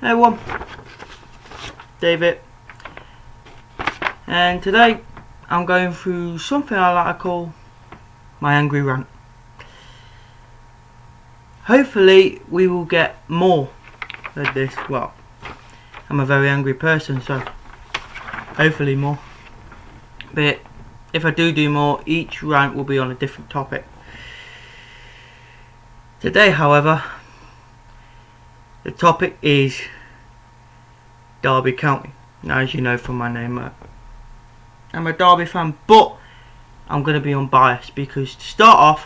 Hey everyone, David, and today I'm going through something I like to call my angry rant. Hopefully we will get more of this. Well, I'm a very angry person, so hopefully more. But if I do more, each rant will be on a different topic. Today, however, the topic is Derby County. Now, as you know from my name, I'm a Derby fan, but I'm going to be unbiased because to start off,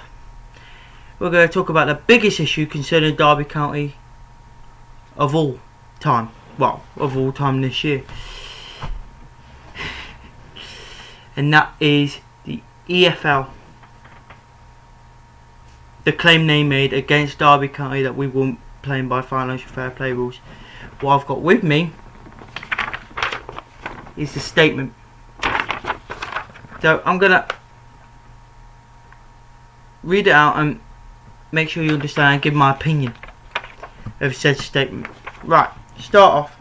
we're going to talk about the biggest issue concerning Derby County of all time. Well, of all time this year. And that is the EFL. The claim they made against Derby County that we weren't playing by financial fair play rules. What I've got with me is the statement. So I'm gonna read it out and make sure you understand and give my opinion of said statement. Right, start off.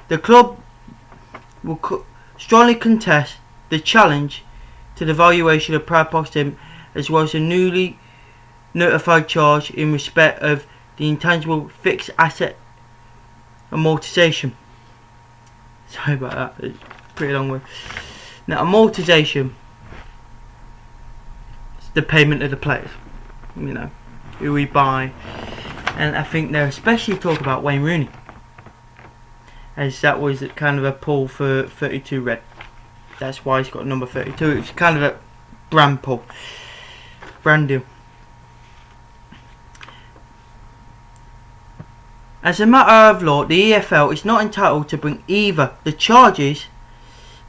The club will strongly contest the challenge to the valuation of Pride Postim, as well as the newly notified charge in respect of the intangible fixed asset amortization. Sorry about that, it's a pretty long word. Now, amortization is the payment of the players, you know, who we buy, and I think they're especially talking about Wayne Rooney, as that was kind of a pull for 32 red. That's why he's got number 32. It's kind of a brand pull, brand deal. As a matter of law, the EFL is not entitled to bring either the charges,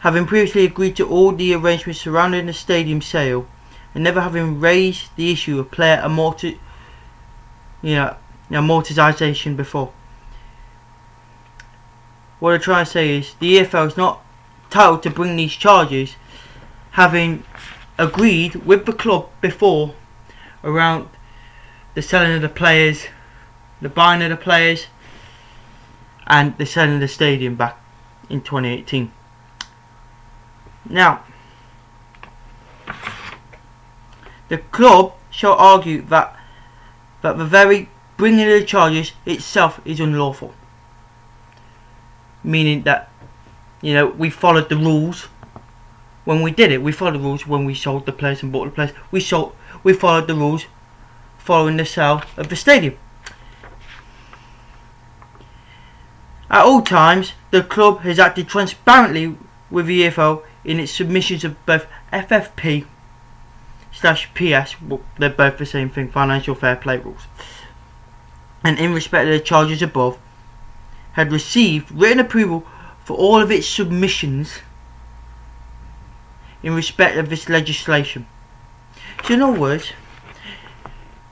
having previously agreed to all the arrangements surrounding the stadium sale, and never having raised the issue of player amortization before. What I'm trying to say is the EFL is not entitled to bring these charges, having agreed with the club before around the selling of the players, the buying of the players, and the selling of the stadium back in 2018. Now, the club shall argue that the very bringing of the charges itself is unlawful, meaning that, you know, we followed the rules when we did it. We followed the rules when we sold the players and bought the players. We followed the rules following the sale of the stadium. At all times, the club has acted transparently with the EFL in its submissions of both FFP/PS, well, they're both the same thing, financial fair play rules, and in respect of the charges above, had received written approval for all of its submissions in respect of this legislation. So in other words,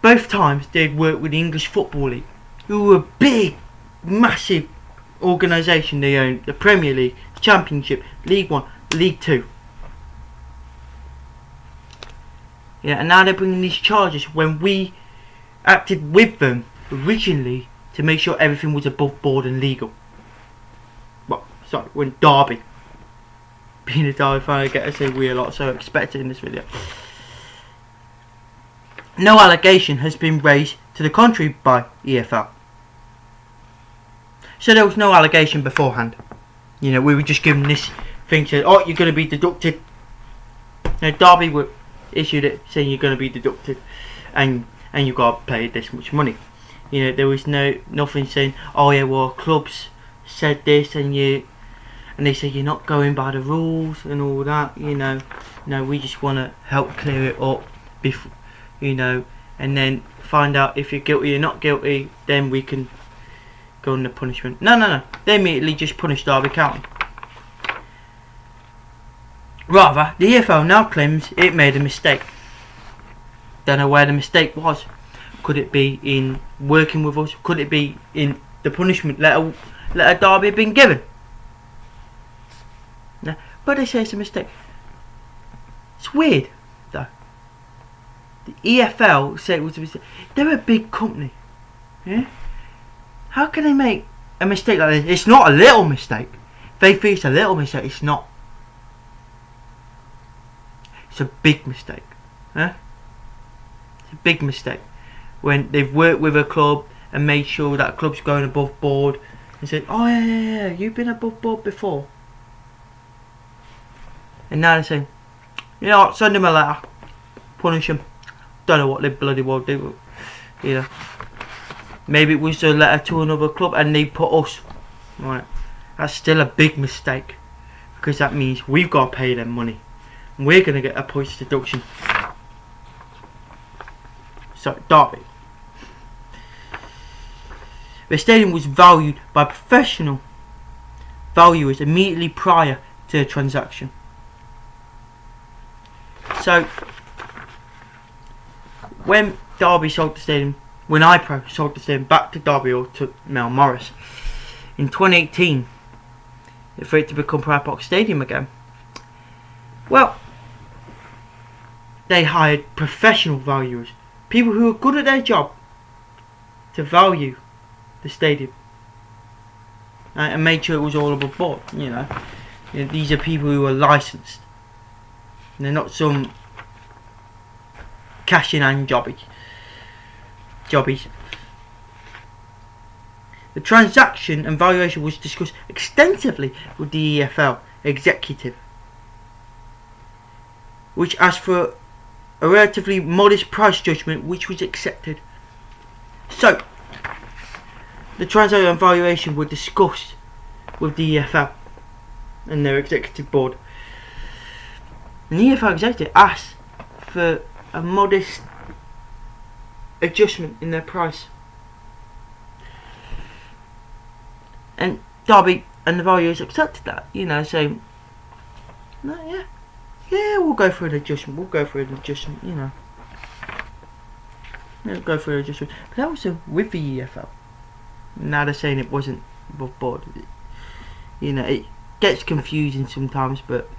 both times they'd worked with the English Football League, who were a big, massive organisation. They owned the Premier League, Championship, League 1, League 2. Yeah, and now they're bringing these charges when we acted with them originally to make sure everything was above board and legal. Well, sorry, when Derby, being a Derby fan, I get to say we a lot, so I expect it in this video. No allegation has been raised to the contrary by EFL. So there was no allegation beforehand. You know, we were just given this thing to, oh, you're going to be deducted. Now, Derby were issued it saying you're going to be deducted, and you got to pay this much money. You know, there was nothing saying, oh yeah, well, clubs said this, and they say you're not going by the rules and all that. You know, no, we just want to help clear it up before, you know, and then find out if you're guilty or not guilty. Then we can go under punishment. No. They immediately just punished Derby County. Rather, the EFL now claims it made a mistake. Don't know where the mistake was. Could it be in working with us? Could it be in the punishment letter Derby had been given? No, but they say it's a mistake. It's weird, though. The EFL said it was a mistake. They're a big company. Yeah? How can they make a mistake like this, it's not a little mistake. They think it's a little mistake, it's not. It's a big mistake. Huh? It's a big mistake. When they've worked with a club and made sure that club's going above board and said, oh yeah, you've been above board before. And now they're saying, you know what, send them a letter, punish them. Don't know what they bloody well do, you know. Maybe it was a letter to another club and they put us. Right, that's still a big mistake, because that means we've got to pay them money and we're going to get a points deduction. So, Derby. The stadium was valued by professional valuers immediately prior to the transaction. So, when Derby sold the stadium, when iPro sold the stadium back to Derby or to Mel Morris in 2018, for it to become Pride Park Stadium again, well, they hired professional valuers, people who are good at their job, to value the stadium, and made sure it was all above board. You know, these are people who are licensed. They're not some cash in hand jobbies. The transaction and valuation was discussed extensively with the EFL executive, which asked for a relatively modest price judgment, which was accepted. So, the transaction and valuation were discussed with the EFL and their executive board. And the EFL executive asked for a modest adjustment in their price. And Derby and the valuers accepted that, you know, saying, no, yeah, we'll go for an adjustment, you know. We'll go for an adjustment. But that was with the EFL. Now they're saying it wasn't above board. You know, it gets confusing sometimes, but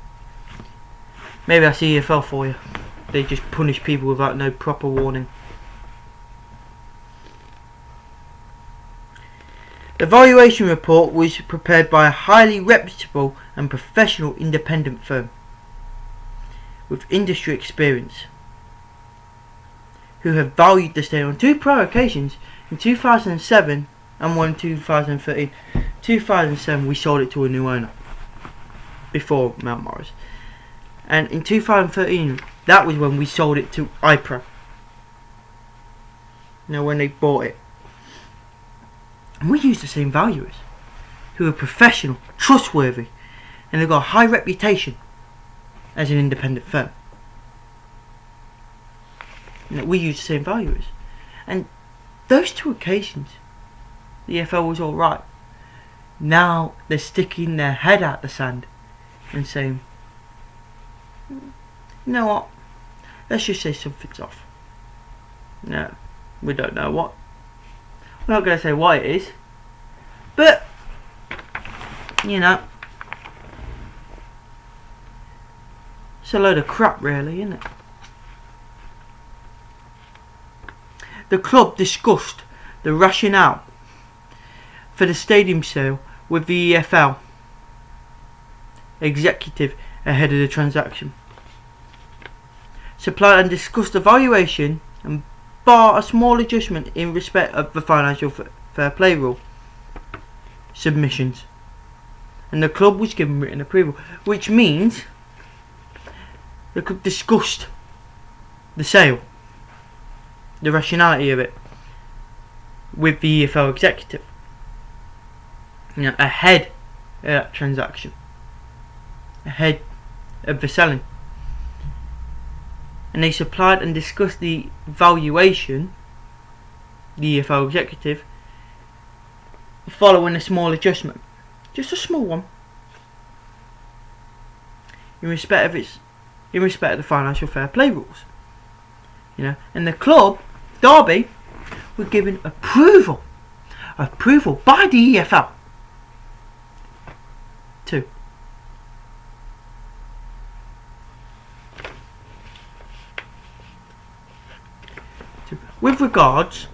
maybe that's the EFL for you. They just punish people without no proper warning. The valuation report was prepared by a highly reputable and professional independent firm with industry experience, who have valued the stadium on two prior occasions, in 2007 and one in 2013. 2007 we sold it to a new owner before Mount Morris, and in 2013 that was when we sold it to iPro. You know, when they bought it. And we used the same valuers, who are professional, trustworthy, and they've got a high reputation as an independent firm. You know, we used the same valuers, and those two occasions, the EFL was all right. Now they're sticking their head out the sand and saying, you know what? Let's just say something's off. No, we don't know what. We're not going to say what it is, but you know, it's a load of crap, really, isn't it? The club discussed the rationale for the stadium sale with the EFL executive ahead of the transaction. Supplied and discussed the valuation and bar a small adjustment in respect of the financial fair play rule submissions, and the club was given written approval, which means the club discussed the sale, the rationality of it, with the EFL executive, you know, ahead of that transaction, ahead of the selling. And they supplied and discussed the valuation, the EFL executive, following a small adjustment, just a small one, in respect of the financial fair play rules, you know. And the club, Derby, were given approval by the EFL to with regards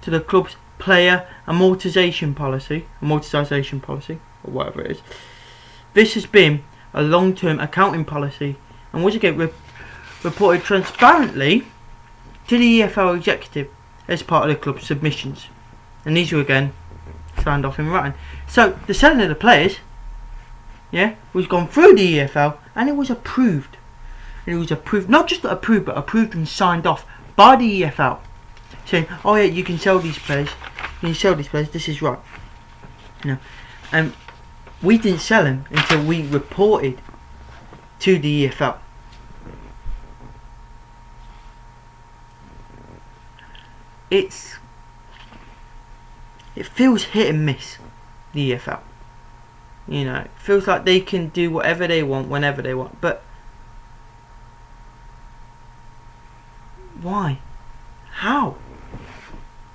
to the club's player amortization policy, or whatever it is. This has been a long-term accounting policy and was again reported transparently to the EFL executive as part of the club's submissions, and these were again signed off in writing. So the selling of the players, was gone through the EFL and it was approved. And it was approved, not just approved, but approved and signed off by the EFL, saying, "Oh yeah, you can sell these players. You can sell these players. This is right." And we didn't sell them until we reported to the EFL. It feels hit and miss, the EFL. It feels like they can do whatever they want whenever they want, but why? How?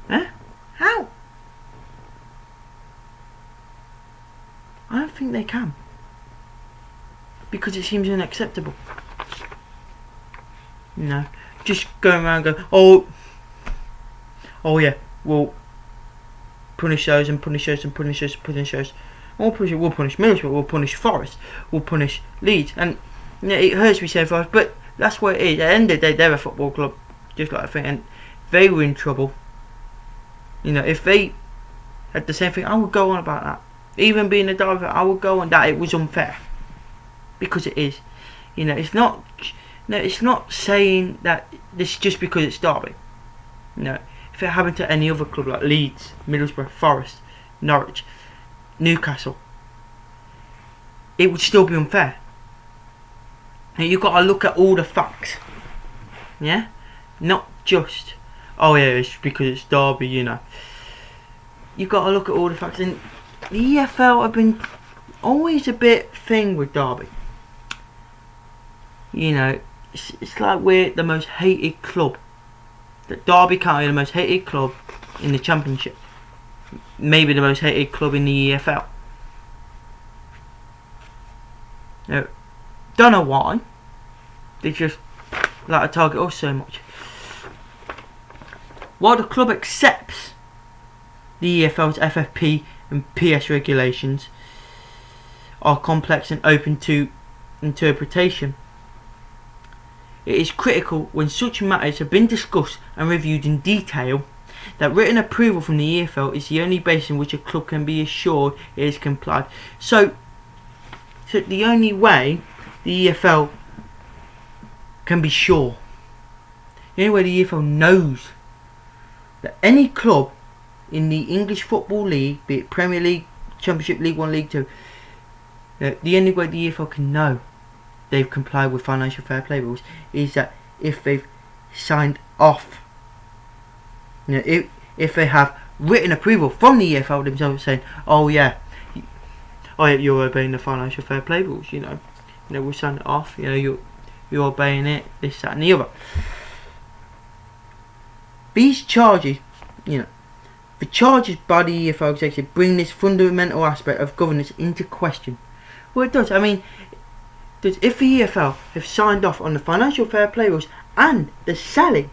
How? I don't think they can, because it seems unacceptable. Just going around going, oh yeah, we'll punish those and punish those and punish those and punish those. We'll punish Middlesbrough, we'll punish Forest, we'll punish Leeds, and it hurts me saying Forest, but that's what it is. At the end of the day, they're a football club, just like I think, and they were in trouble. If they had the same thing, I would go on about that. Even being a Derby, I would go on that it was unfair, because it is. It's not. It's not saying that this is just because it's Derby. If it happened to any other club like Leeds, Middlesbrough, Forest, Norwich, Newcastle, it would still be unfair. And you've got to look at all the facts. Not just, it's because it's Derby, You've got to look at all the facts. And the EFL have been always a bit thing with Derby. It's like we're the most hated club. That Derby County are the most hated club in the Championship. Maybe the most hated club in the EFL. Don't know why. They just like to target us so much. While the club accepts the EFL's FFP and PS regulations are complex and open to interpretation, it is critical when such matters have been discussed and reviewed in detail that written approval from the EFL is the only basis in which a club can be assured it is complied. So the only way the EFL can be sure, the only way the EFL knows that any club in the English Football League, be it Premier League, Championship, League 1, League 2, the only way the EFL can know they've complied with financial fair play rules is that if they've signed off, if they have written approval from the EFL themselves saying, you're obeying the financial fair play rules, we signed it off, you're obeying it, this, that and the other. These charges, the charges by the EFL executive bring this fundamental aspect of governance into question. Well, it does. If the EFL have signed off on the financial fair play rules and the selling,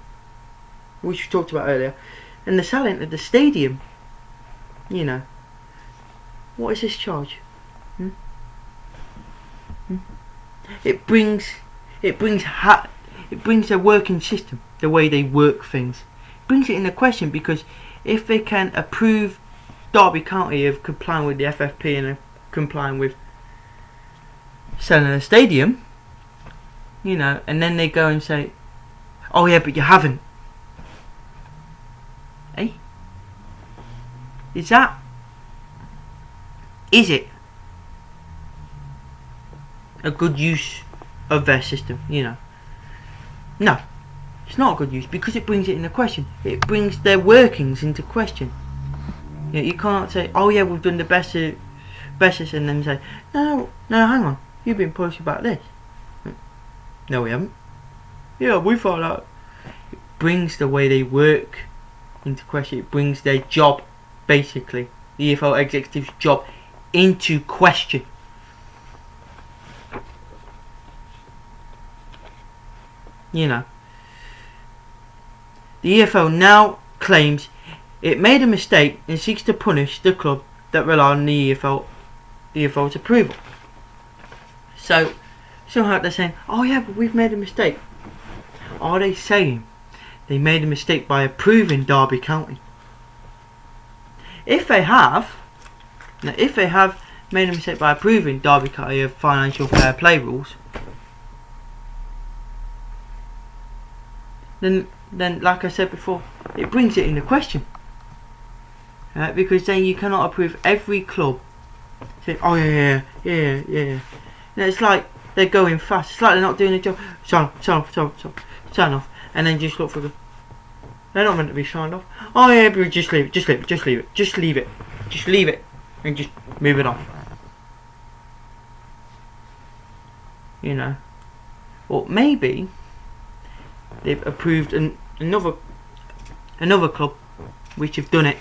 which we talked about earlier, and the selling at the stadium, what is this charge? It brings their working system, the way they work things, it brings it into question, because if they can approve Derby County of complying with the FFP and complying with selling a stadium, and then they go and say, but you haven't. Is it a good use of their system? No, it's not a good use, because it brings it into question. It brings their workings into question. You can't say, we've done the best, and then say, no, hang on, you've been pushing about this. No, we haven't. We thought out. It brings the way they work into question. It brings their job, basically, the EFL executive's job, into question. The EFL now claims it made a mistake and seeks to punish the club that rely on the EFL's approval. So somehow they're saying, oh yeah, but we've made a mistake. Are they saying they made a mistake by approving Derby County? If they have made a mistake by approving Derby County of financial fair play rules, then like I said before, it brings it into question. Because then you cannot approve every club saying, oh yeah. It's like they're going fast. It's like they're not doing a job. Sign off. And then just look for the... They're not meant to be signed off. Oh yeah, but just leave it. And just move it on. You know. Or maybe they've approved another club which have done it,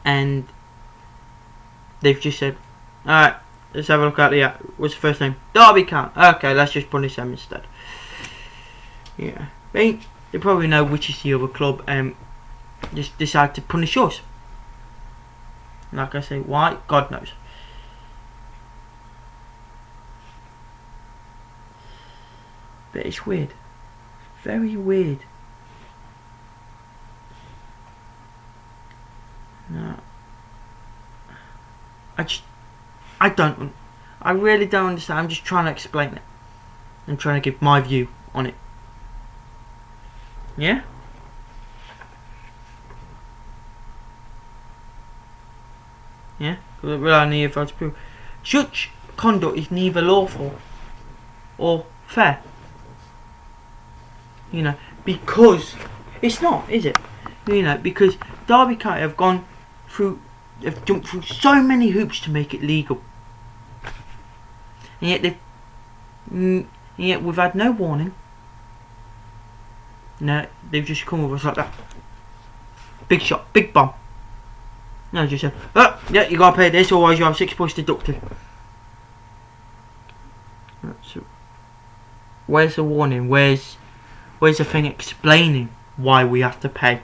and they've just said, alright, let's have a look at the what's the first name? Derby County. Okay, let's just punish them instead. Yeah. They probably know which is the other club and just decide to punish us. Like I say, why? God knows. But it's weird. Very weird. No. I really don't understand. I'm just trying to explain it. I'm trying to give my view on it. Yeah? Yeah? Because rely on the EFL to prove such conduct is neither lawful or fair. You know, because it's not, is it? You know, because Derby County have jumped through so many hoops to make it legal, and yet we've had no warning. No, they've just come with us like that. Big shot, big bomb. No, just said, oh, yeah, you gotta pay this, otherwise you have 6 points deducted. So, where's the warning? Where's the thing explaining why we have to pay?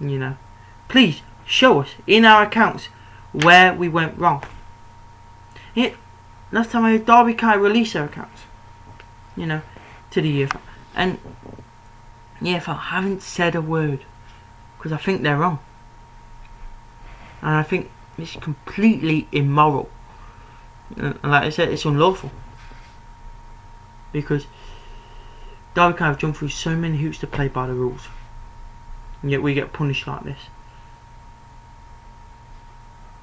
You know, please show us in our accounts where we went wrong. Yeah, last time I heard Derby County release their accounts, you know, to the EFL, and the EFL haven't said a word because I think they're wrong, and I think it's completely immoral. And like I said, it's unlawful because Derby County have jumped through so many hoops to play by the rules, and yet we get punished like this.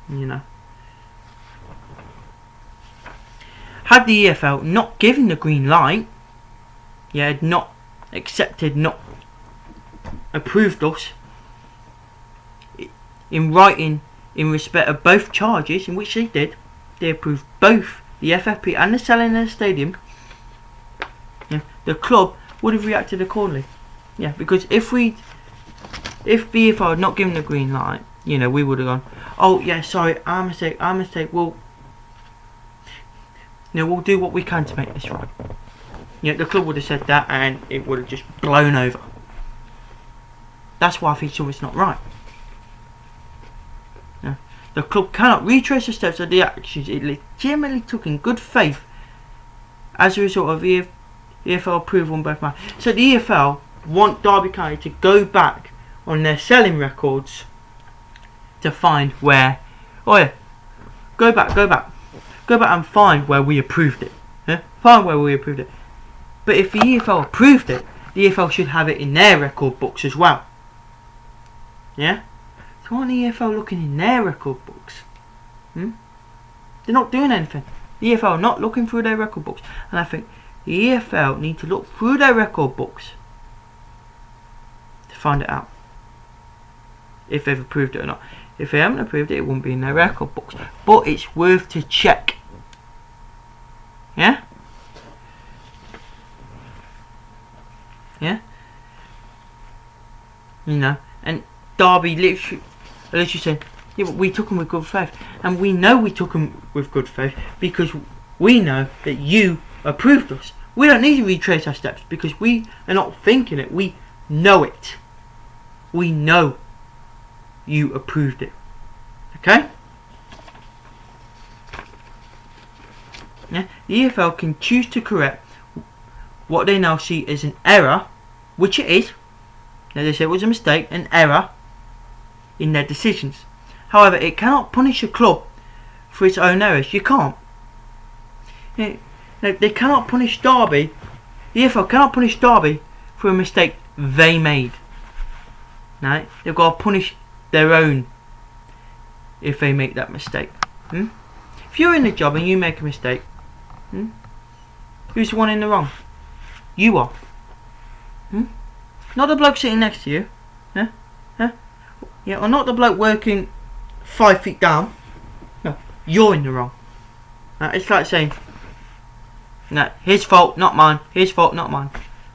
You know, had the EFL not given the green light, had not accepted, not approved us in writing in respect of both charges, in which they did, they approved both the FFP and the selling of the stadium, the club would have reacted accordingly. Yeah, because if the EFL had not given the green light, you know, we would have gone, oh yeah, sorry, our mistake, we'll do what we can to make this right. Yeah, the club would have said that and it would have just blown over. That's why I think something's not right. Yeah. The club cannot retrace the steps of the actions it legitimately took in good faith as a result of EFL approval on both matters. So the EFL want Derby County to go back on their selling records to find where, go back and find where we approved it. Yeah? Find where we approved it. But if the EFL approved it, the EFL should have it in their record books as well. Yeah? So why aren't the EFL looking in their record books? They're not doing anything. The EFL are not looking through their record books. And I think the EFL need to look through their record books to find it out. If they've approved it or not. If they haven't approved it, it won't be in their record books. But it's worth to check. Yeah? Yeah? You know, and Derby literally said, yeah, but we took them with good faith. And we know we took them with good faith because we know that you approved us. We don't need to retrace our steps because we are not thinking it. We know it. We know you approved it. Okay? Yeah? The EFL can choose to correct what they now see as an error, which it is. Now they say it was a mistake, an error in their decisions. However, it cannot punish a club for its own errors. You can't. They cannot punish Derby. The EFL cannot punish Derby for a mistake they made. No, they've got to punish their own if they make that mistake. If you're in the job and you make a mistake, who's the one in the wrong? You are. Not the bloke sitting next to you. Yeah, or not the bloke working 5 feet down. No, you're in the wrong. It's like saying, no, his fault, not mine. His fault, not mine.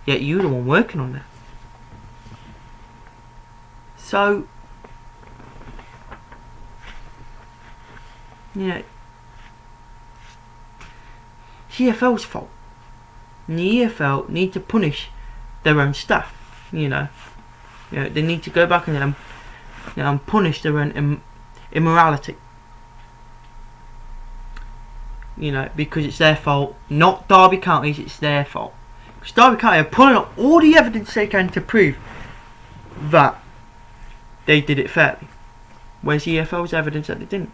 Yet you're the one working on that. So, it's the EFL's fault. And the EFL need to punish their own staff. They need to go back and punish their own immorality. Because it's their fault, not Derby County's. It's their fault. Because Derby County are pulling up all the evidence they can to prove that they did it fairly. Where's the EFL's evidence that they didn't?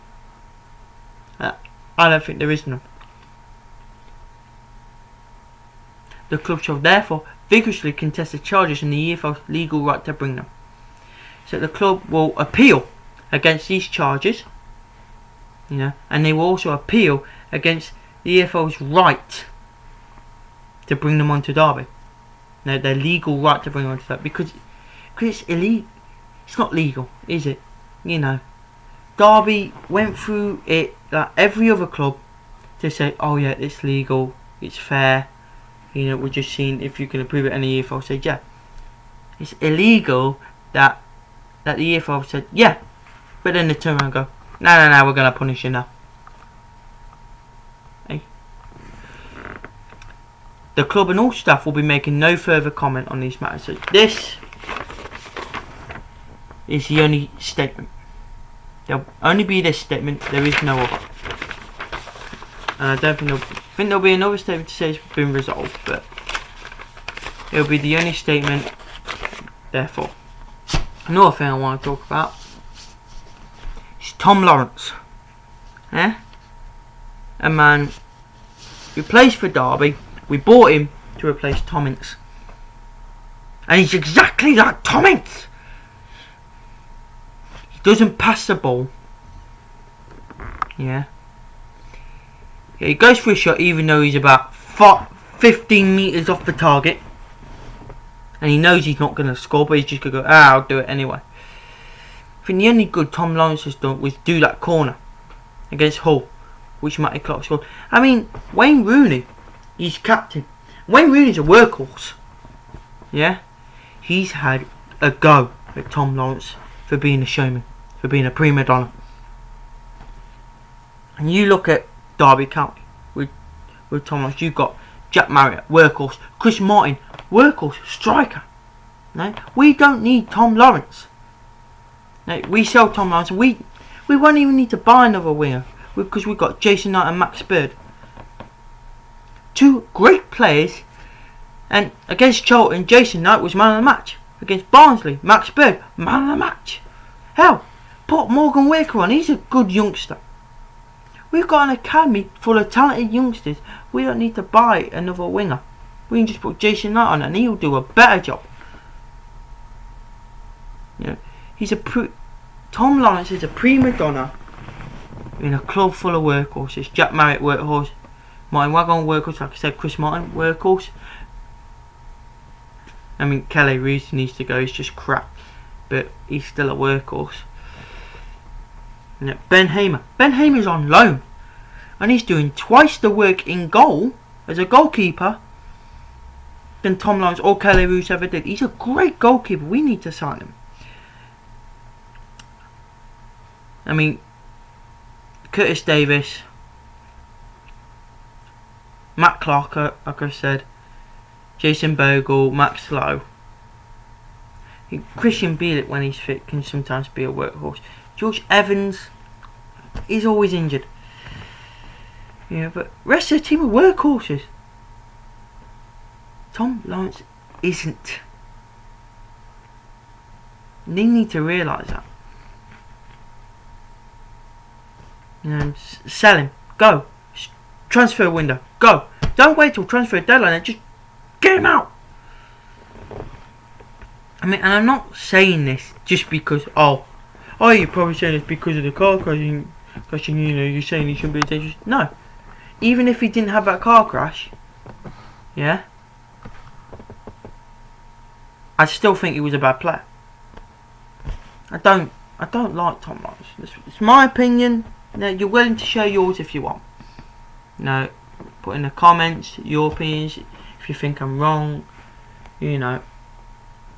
I don't think there is none. The club shall therefore vigorously contest the charges and the EFL's legal right to bring them. So the club will appeal against these charges, and they will also appeal against the EFL's right to bring them onto Derby. Their legal right to bring them onto Derby, because it's illegal. It's not legal, is it? Derby went through it like every other club to say, oh yeah, it's legal, it's fair. We're just seeing if you can approve it, and the EFL said, yeah. It's illegal that the EFL said, yeah. But then they turn around and go, no, we're going to punish you now. Hey. The club and all staff will be making no further comment on these matters. So this is the only statement. There'll only be this statement, there is no other. And I don't think there'll be another statement to say it's been resolved, but it'll be the only statement. Therefore, another thing I want to talk about is Tom Lawrence. A man who plays for Derby. We bought him to replace Tom Ince, and he's exactly like Tom Ince. He doesn't pass the ball. Yeah, he goes for a shot even though he's about 15 metres off the target. And he knows he's not going to score, but he's just going to go, I'll do it anyway. I think the only good Tom Lawrence has done was do that corner against Hull, which Matty Clark scored. I mean, Wayne Rooney, he's captain. Wayne Rooney's a workhorse. Yeah? He's had a go at Tom Lawrence for being a showman, for being a prima donna. And you look at Derby County with Tom Lawrence, you've got Jack Marriott, workhorse, Chris Martin, workhorse, striker. No, we don't need Tom Lawrence. No, we sell Tom Lawrence. We won't even need to buy another winger because we've got Jason Knight and Max Bird. Two great players. And against Charlton, Jason Knight was man of the match. Against Barnsley, Max Bird, man of the match. Hell, put Morgan Waker on. He's a good youngster. We've got an academy full of talented youngsters. We don't need to buy another winger. We can just put Jason Knight on and he'll do a better job. Tom Lawrence is a prima donna in a club full of workhorses. Jack Marriott, workhorse. Martin Wagon, workhorse. Like I said, Chris Martin, workhorse. I mean, Kelly Reese needs to go. He's just crap, but he's still a workhorse. Ben Hamer. Ben Hamer's on loan, and he's doing twice the work in goal as a goalkeeper than Tom Lawrence or Kelly Roos ever did. He's a great goalkeeper. We need to sign him. I mean, Curtis Davis, Matt Clark, like I said, Jason Bogle, Max Lowe. Christian Bielik, when he's fit, can sometimes be a workhorse. George Evans, he's always injured. Yeah, but rest of the team are workhorses. Tom Lawrence isn't. They need to realise that. You know, sell him. Go. Transfer window. Go. Don't wait till transfer deadline and just get him out. I mean, and I'm not saying this just because, oh, you're probably saying this because of the car crash, you know, you're saying he shouldn't be dangerous. No. Even if he didn't have that car crash, yeah, I still think he was a bad player. I don't like Tom Lawrence. It's my opinion. Now, you're willing to share yours if you want. No, put in the comments your opinions if you think I'm wrong. You know,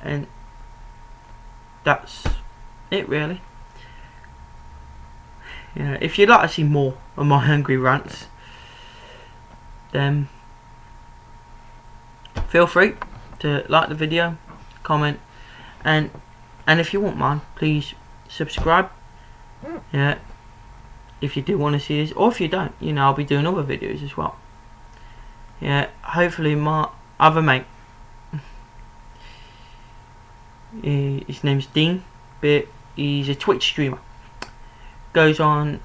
and that's it really. You know, if you'd like to see more of my angry rants, then feel free to like the video, comment, and if you won't mind, please subscribe. Yeah, if you do want to see this, or if you don't, you know, I'll be doing other videos as well. Yeah, hopefully my other mate, his name's Dean, but he's a Twitch streamer. Goes by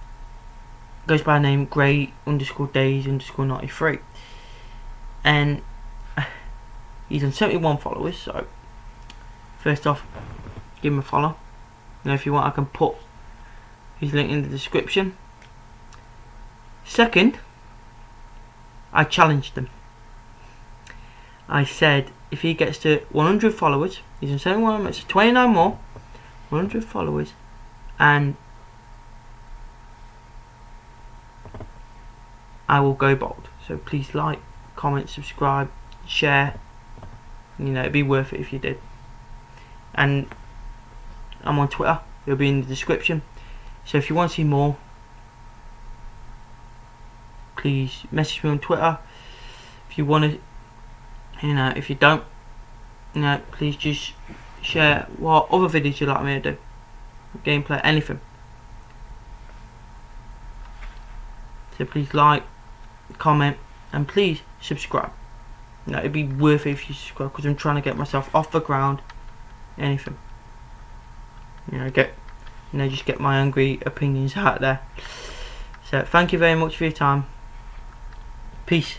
the name Gray_Days_93, and he's on 71 followers. So first off, give him a follow. Now, if you want, I can put his link in the description. Second, I challenged him. I said if he gets to 100 followers, he's on 71, it's 29 more, 100 followers, and I will go bold. So please like, comment, subscribe, share. You know, it'd be worth it if you did. And I'm on Twitter, it'll be in the description. So if you want to see more, please message me on Twitter. If you want to, you know, if you don't, you know, please just share what other videos you'd like me to do, gameplay, anything. So please like, comment, and please subscribe. You know, it'd be worth it if you subscribe, because I'm trying to get myself off the ground. Anything, you know, just get my angry opinions out there. So thank you very much for your time. Peace.